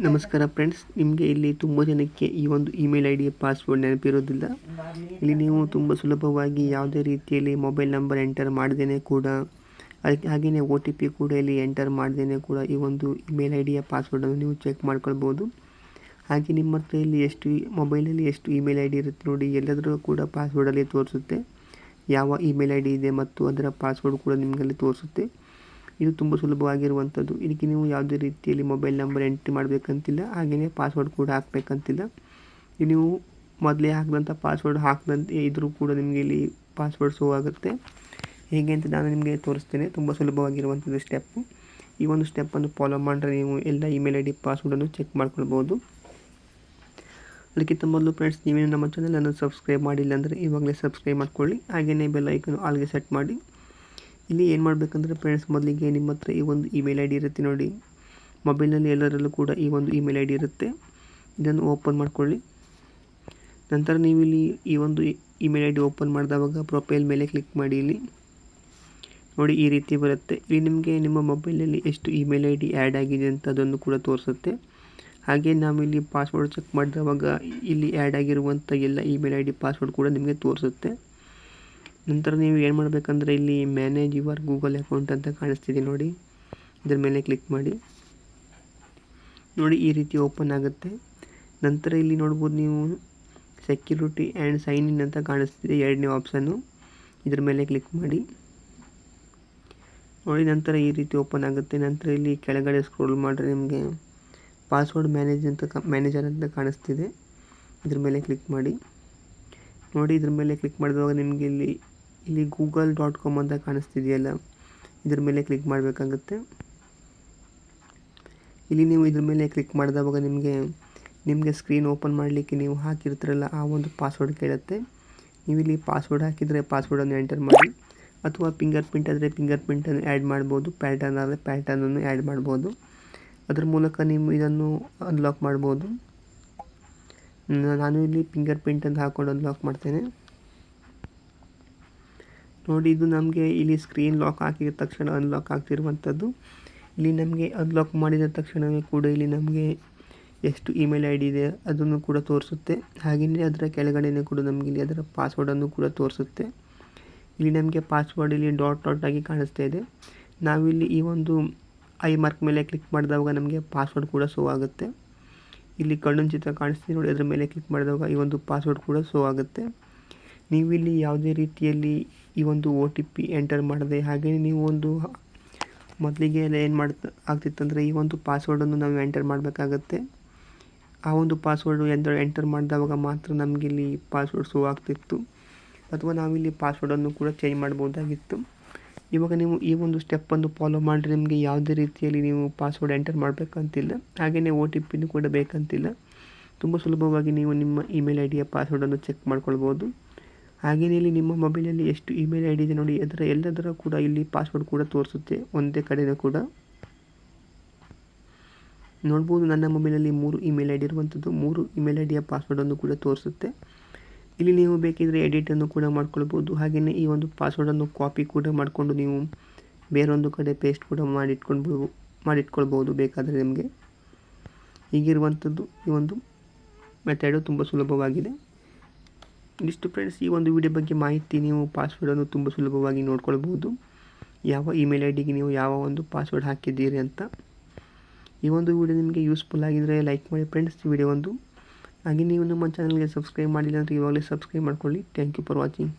ನಮಸ್ಕಾರ ಫ್ರೆಂಡ್ಸ್, ನಿಮಗೆ ಇಲ್ಲಿ ತುಂಬ ಜನಕ್ಕೆ ಈ ಒಂದು ಇಮೇಲ್ ಐ ಡಿಯ ಪಾಸ್ವರ್ಡ್ ನೆನಪಿರೋದಿಲ್ಲ. ಇಲ್ಲಿ ನೀವು ತುಂಬ ಸುಲಭವಾಗಿ ಯಾವುದೇ ರೀತಿಯಲ್ಲಿ ಮೊಬೈಲ್ ನಂಬರ್ ಎಂಟರ್ ಮಾಡ್ದೇ ಕೂಡ ಹಾಗೆಯೇ OTP ಕೂಡ ಇಲ್ಲಿ ಎಂಟರ್ ಮಾಡ್ದೇ ಕೂಡ ಈ ಒಂದು ಇಮೇಲ್ ಐ ಡಿಯ ಪಾಸ್ವರ್ಡನ್ನು ನೀವು ಚೆಕ್ ಮಾಡ್ಕೊಳ್ಬೋದು. ಹಾಗೆ ನಿಮ್ಮ ಹತ್ರ ಇಲ್ಲಿ ಮೊಬೈಲಲ್ಲಿ ಎಷ್ಟು ಇಮೇಲ್ ಐ ಡಿ ಇರುತ್ತೆ ನೋಡಿ, ಎಲ್ಲದರೂ ಕೂಡ ಪಾಸ್ವರ್ಡಲ್ಲಿ ತೋರಿಸುತ್ತೆ. ಯಾವ ಇಮೇಲ್ ಐ ಡಿ ಇದೆ ಮತ್ತು ಅದರ ಪಾಸ್ವರ್ಡ್ ಕೂಡ ನಿಮಗಲ್ಲಿ ತೋರಿಸುತ್ತೆ. ಇದು ತುಂಬ ಸುಲಭವಾಗಿರುವಂಥದ್ದು. ಇದಕ್ಕೆ ನೀವು ಯಾವುದೇ ರೀತಿಯಲ್ಲಿ ಮೊಬೈಲ್ ನಂಬರ್ ಎಂಟ್ರಿ ಮಾಡಬೇಕಂತಿಲ್ಲ, ಹಾಗೆಯೇ ಪಾಸ್ವರ್ಡ್ ಕೂಡ ಹಾಕಬೇಕಂತಿಲ್ಲ. ನೀವು ಮೊದಲೇ ಹಾಕಿದಂಥ ಪಾಸ್ವರ್ಡ್ ಹಾಕದಂತೆ ಇದ್ರೂ ಕೂಡ ನಿಮಗೆ ಇಲ್ಲಿ ಪಾಸ್ವರ್ಡ್ ಶೋ ಆಗುತ್ತೆ. ಹೇಗೆ ಅಂತ ನಾನು ನಿಮಗೆ ತೋರಿಸ್ತೇನೆ. ತುಂಬ ಸುಲಭವಾಗಿರುವಂಥದ್ದು ಸ್ಟೆಪ್ಪು. ಈ ಒಂದು ಸ್ಟೆಪ್ಪನ್ನು ಫಾಲೋ ಮಾಡಿದ್ರೆ ನೀವು ಎಲ್ಲ ಇಮೇಲ್ ಐ ಡಿ ಪಾಸ್ವರ್ಡನ್ನು ಚೆಕ್ ಮಾಡ್ಕೊಳ್ಬೋದು. ಅದಕ್ಕಿಂತ ಮೊದಲು ಫ್ರೆಂಡ್ಸ್, ನೀವೇನು ನಮ್ಮ ಚಾನಲನ್ನು ಸಬ್ಸ್ಕ್ರೈಬ್ ಮಾಡಿಲ್ಲ ಅಂದರೆ ಇವಾಗಲೇ ಸಬ್ಸ್ಕ್ರೈಬ್ ಮಾಡ್ಕೊಳ್ಳಿ. ಹಾಗೆಯೇ ಬೆಲ್ ಐಕನ್ ಆಲ್ಗೆ ಸೆಟ್ ಮಾಡಿ. ಇಲ್ಲಿ ಏನು ಮಾಡಬೇಕಂದ್ರೆ ಫ್ರೆಂಡ್ಸ್, ಮೊದಲಿಗೆ ನಿಮ್ಮ ಹತ್ರ ಈ ಒಂದು ಇಮೇಲ್ ಐ ಡಿ ಇರುತ್ತೆ ನೋಡಿ, ಮೊಬೈಲ್ನಲ್ಲಿ ಎಲ್ಲರಲ್ಲೂ ಕೂಡ ಈ ಒಂದು ಇಮೇಲ್ ಐ ಡಿ ಇರುತ್ತೆ. ಇದನ್ನು ಓಪನ್ ಮಾಡ್ಕೊಳ್ಳಿ. ನಂತರ ನೀವು ಇಲ್ಲಿ ಈ ಒಂದು ಇಮೇಲ್ ಐ ಡಿ ಓಪನ್ ಮಾಡಿದವಾಗ ಪ್ರೊಫೈಲ್ ಮೇಲೆ ಕ್ಲಿಕ್ ಮಾಡಿ. ಇಲ್ಲಿ ನೋಡಿ, ಈ ರೀತಿ ಬರುತ್ತೆ. ಇಲ್ಲಿ ನಿಮಗೆ ನಿಮ್ಮ ಮೊಬೈಲಲ್ಲಿ ಎಷ್ಟು ಇಮೇಲ್ ಐ ಡಿ ಆ್ಯಡ್ ಆಗಿದೆ ಅಂತ ಅದನ್ನು ಕೂಡ ತೋರಿಸುತ್ತೆ. ಹಾಗೆ ನಾವಿಲ್ಲಿ ಪಾಸ್ವರ್ಡ್ ಚೆಕ್ ಮಾಡಿದವಾಗ ಇಲ್ಲಿ ಆ್ಯಡ್ ಆಗಿರುವಂಥ ಎಲ್ಲ ಇಮೇಲ್ ಐ ಡಿ ಪಾಸ್ವರ್ಡ್ ಕೂಡ ನಿಮಗೆ ತೋರಿಸುತ್ತೆ. ನಂತರ ನೀವು ಏನು ಮಾಡಬೇಕಂದ್ರೆ ಇಲ್ಲಿ ಮ್ಯಾನೇಜ್ ಯುವರ್ ಗೂಗಲ್ ಅಕೌಂಟ್ ಅಂತ ಕಾಣಿಸ್ತಿದೆ ನೋಡಿ, ಇದರ ಮೇಲೆ ಕ್ಲಿಕ್ ಮಾಡಿ. ನೋಡಿ, ಈ ರೀತಿ ಓಪನ್ ಆಗುತ್ತೆ. ನಂತರ ಇಲ್ಲಿ ನೋಡ್ಬೋದು ನೀವು ಸೆಕ್ಯೂರಿಟಿ ಆ್ಯಂಡ್ ಸೈನ್ ಇನ್ ಅಂತ ಕಾಣಿಸ್ತಿದೆ, ಎರಡನೇ ಆಪ್ಷನ್ನು, ಇದರ ಮೇಲೆ ಕ್ಲಿಕ್ ಮಾಡಿ. ನೋಡಿ, ನಂತರ ಈ ರೀತಿ ಓಪನ್ ಆಗುತ್ತೆ. ನಂತರ ಇಲ್ಲಿ ಕೆಳಗಡೆ ಸ್ಕ್ರೋಲ್ ಮಾಡಿದ್ರೆ ನಿಮಗೆ ಪಾಸ್ವರ್ಡ್ ಮ್ಯಾನೇಜರ್ ಅಂತ ಕಾಣಿಸ್ತಿದೆ, ಇದ್ರ ಮೇಲೆ ಕ್ಲಿಕ್ ಮಾಡಿ. ನೋಡಿ, ಇದ್ರ ಮೇಲೆ ಕ್ಲಿಕ್ ಮಾಡಿದಾಗ ನಿಮಗೆ ಇಲ್ಲಿ google.com ಅಂತ ಕಾಣಿಸ್ತಿದೆಯಲ್ಲ, ಇದ್ರ ಮೇಲೆ ಕ್ಲಿಕ್ ಮಾಡಬೇಕಾಗುತ್ತೆ. ಇಲ್ಲಿ ನೀವು ಇದ್ರ ಮೇಲೆ ಕ್ಲಿಕ್ ಮಾಡಿದವಾಗ ನಿಮಗೆ ಸ್ಕ್ರೀನ್ ಓಪನ್ ಮಾಡಲಿಕ್ಕೆ ನೀವು ಹಾಕಿರ್ತೀರಲ್ಲ ಆ ಒಂದು ಪಾಸ್ವರ್ಡ್ ಕೇಳುತ್ತೆ. ನೀವು ಇಲ್ಲಿ ಪಾಸ್ವರ್ಡ್ ಹಾಕಿದರೆ ಪಾಸ್ವರ್ಡನ್ನು ಎಂಟರ್ ಮಾಡಿ, ಅಥವಾ ಫಿಂಗರ್ ಪ್ರಿಂಟ್ ಆದರೆ ಫಿಂಗರ್ ಪ್ರಿಂಟನ್ನು ಆ್ಯಡ್ ಮಾಡ್ಬೋದು, ಪ್ಯಾಟರ್ನ್ ಆದರೆ ಪ್ಯಾಟರ್ನನ್ನು ಆ್ಯಡ್ ಮಾಡ್ಬೋದು. ಅದರ ಮೂಲಕ ನೀವು ಇದನ್ನು ಅನ್ಲಾಕ್ ಮಾಡ್ಬೋದು. ನಾನು ಇಲ್ಲಿ ಫಿಂಗರ್ ಪ್ರಿಂಟನ್ನು ಹಾಕ್ಕೊಂಡು ಅನ್ಲಾಕ್ ಮಾಡ್ತೇನೆ. ನೋಡಿ, ಇದು ನಮಗೆ ಇಲ್ಲಿ ಸ್ಕ್ರೀನ್ ಲಾಕ್ ಹಾಕಿದ ತಕ್ಷಣ ಅನ್ಲಾಕ್ ಆಗ್ತಿರುವಂಥದ್ದು. ಇಲ್ಲಿ ನಮಗೆ ಅನ್ಲಾಕ್ ಮಾಡಿದ ತಕ್ಷಣವೇ ಕೂಡ ಇಲ್ಲಿ ನಮಗೆ ಎಷ್ಟು ಇಮೇಲ್ ಐ ಡಿ ಇದೆ ಅದನ್ನು ಕೂಡ ತೋರಿಸುತ್ತೆ. ಹಾಗೆಯೇ ಅದರ ಕೆಳಗಡೆನೇ ಕೂಡ ನಮಗೆ ಇಲ್ಲಿ ಅದರ ಪಾಸ್ವರ್ಡನ್ನು ಕೂಡ ತೋರಿಸುತ್ತೆ. ಇಲ್ಲಿ ನಮಗೆ ಪಾಸ್ವರ್ಡ್ ಇಲ್ಲಿ ಡಾಟ್ ಆಗಿ ಕಾಣಿಸ್ತಾ ಇದೆ. ನಾವಿಲ್ಲಿ ಈ ಒಂದು ಐ ಮಾರ್ಕ್ ಮೇಲೆ ಕ್ಲಿಕ್ ಮಾಡಿದಾಗ ನಮಗೆ ಪಾಸ್ವರ್ಡ್ ಕೂಡ ಶೋ ಆಗುತ್ತೆ. ಇಲ್ಲಿ ಕಣ್ಣಿನ ಚಿತ್ರ ಕಾಣಿಸ್ತಿದೆ ನೋಡಿ, ಅದರ ಮೇಲೆ ಕ್ಲಿಕ್ ಮಾಡಿದಾಗ ಈ ಒಂದು ಪಾಸ್ವರ್ಡ್ ಕೂಡ ಶೋ ಆಗುತ್ತೆ. ನೀವು ಇಲ್ಲಿ ಯಾವುದೇ ರೀತಿಯಲ್ಲಿ ಈ ಒಂದು OTP ಎಂಟರ್ ಮಾಡದೆ, ಹಾಗೆಯೇ ನೀವು ಒಂದು ಮೊದಲಿಗೆ ಎಲ್ಲ ಏನು ಆಗ್ತಿತ್ತಂದರೆ ಈ ಒಂದು ಪಾಸ್ವರ್ಡನ್ನು ನಾವು ಎಂಟರ್ ಮಾಡಬೇಕಾಗತ್ತೆ. ಆ ಒಂದು ಪಾಸ್ವರ್ಡು ಎಂಟರ್ ಮಾಡಿದವಾಗ ಮಾತ್ರ ನಮಗೆ ಇಲ್ಲಿ ಪಾಸ್ವರ್ಡ್ ಶೋ ಆಗ್ತಿತ್ತು, ಅಥವಾ ನಾವಿಲ್ಲಿ ಪಾಸ್ವರ್ಡನ್ನು ಕೂಡ ಚೇಂಜ್ ಮಾಡ್ಬೋದಾಗಿತ್ತು. ಇವಾಗ ನೀವು ಈ ಒಂದು ಸ್ಟೆಪ್ಪನ್ನು ಫಾಲೋ ಮಾಡಿದ್ರೆ ನಿಮಗೆ ಯಾವುದೇ ರೀತಿಯಲ್ಲಿ ನೀವು ಪಾಸ್ವರ್ಡ್ ಎಂಟರ್ ಮಾಡಬೇಕಂತಿಲ್ಲ, ಹಾಗೆಯೇ OTP ಕೂಡ ಬೇಕಂತಿಲ್ಲ. ತುಂಬ ಸುಲಭವಾಗಿ ನೀವು ನಿಮ್ಮ ಇಮೇಲ್ ಐ ಡಿಯ ಪಾಸ್ವರ್ಡನ್ನು ಚೆಕ್ ಮಾಡ್ಕೊಳ್ಬೋದು. ಹಾಗೆಯೇ ಇಲ್ಲಿ ನಿಮ್ಮ ಮೊಬೈಲಲ್ಲಿ ಎಷ್ಟು ಇಮೇಲ್ ಐ ಡಿ ಇದೆ ನೋಡಿ, ಎಲ್ಲದರ ಕೂಡ ಇಲ್ಲಿ ಪಾಸ್ವರ್ಡ್ ಕೂಡ ತೋರಿಸುತ್ತೆ ಒಂದೇ ಕಡೆಯೂ ಕೂಡ. ನೋಡ್ಬೋದು, ನನ್ನ ಮೊಬೈಲಲ್ಲಿ 3 ಇಮೇಲ್ ಐ ಡಿ ಇರುವಂಥದ್ದು, 3 ಇಮೇಲ್ ಐ ಡಿಯ ಪಾಸ್ವರ್ಡನ್ನು ಕೂಡ ತೋರಿಸುತ್ತೆ. ಇಲ್ಲಿ ನೀವು ಬೇಕಿದ್ದರೆ ಎಡಿಟನ್ನು ಕೂಡ ಮಾಡ್ಕೊಳ್ಬೋದು. ಹಾಗೆಯೇ ಈ ಒಂದು ಪಾಸ್ವರ್ಡನ್ನು ಕಾಪಿ ಕೂಡ ಮಾಡಿಕೊಂಡು ನೀವು ಬೇರೊಂದು ಕಡೆ ಪೇಸ್ಟ್ ಕೂಡ ಮಾಡಿಟ್ಕೊಳ್ಬೋದು ಬೇಕಾದರೆ ನಿಮಗೆ. ಹೀಗಿರುವಂಥದ್ದು ಈ ಒಂದು ಮೆಥಡು ತುಂಬ ಸುಲಭವಾಗಿದೆ. ಇಷ್ಟು ಫ್ರೆಂಡ್ಸ್, ಈ ಒಂದು ವಿಡಿಯೋ ಬಗ್ಗೆ ಮಾಹಿತಿ. ನೀವು ಪಾಸ್ವರ್ಡನ್ನು ತುಂಬ ಸುಲಭವಾಗಿ ನೋಡ್ಕೊಳ್ಬೋದು, ಯಾವ ಇಮೇಲ್ ಐ ಡಿಗೆ ನೀವು ಯಾವ ಒಂದು ಪಾಸ್ವರ್ಡ್ ಹಾಕಿದ್ದೀರಿ ಅಂತ. ಈ ಒಂದು ವಿಡಿಯೋ ನಿಮಗೆ ಯೂಸ್ಫುಲ್ ಆಗಿದ್ದರೆ ಲೈಕ್ ಮಾಡಿ ಫ್ರೆಂಡ್ಸ್ ವಿಡಿಯೋ ಒಂದು. ಹಾಗೆ ನೀವು ನಮ್ಮ ಚಾನಲ್ಗೆ ಸಬ್ಸ್ಕ್ರೈಬ್ ಮಾಡಿಲ್ಲ ಅಂದರೆ ಇವಾಗಲೇ ಸಬ್ಸ್ಕ್ರೈಬ್ ಮಾಡ್ಕೊಳ್ಳಿ. Thank you for watching.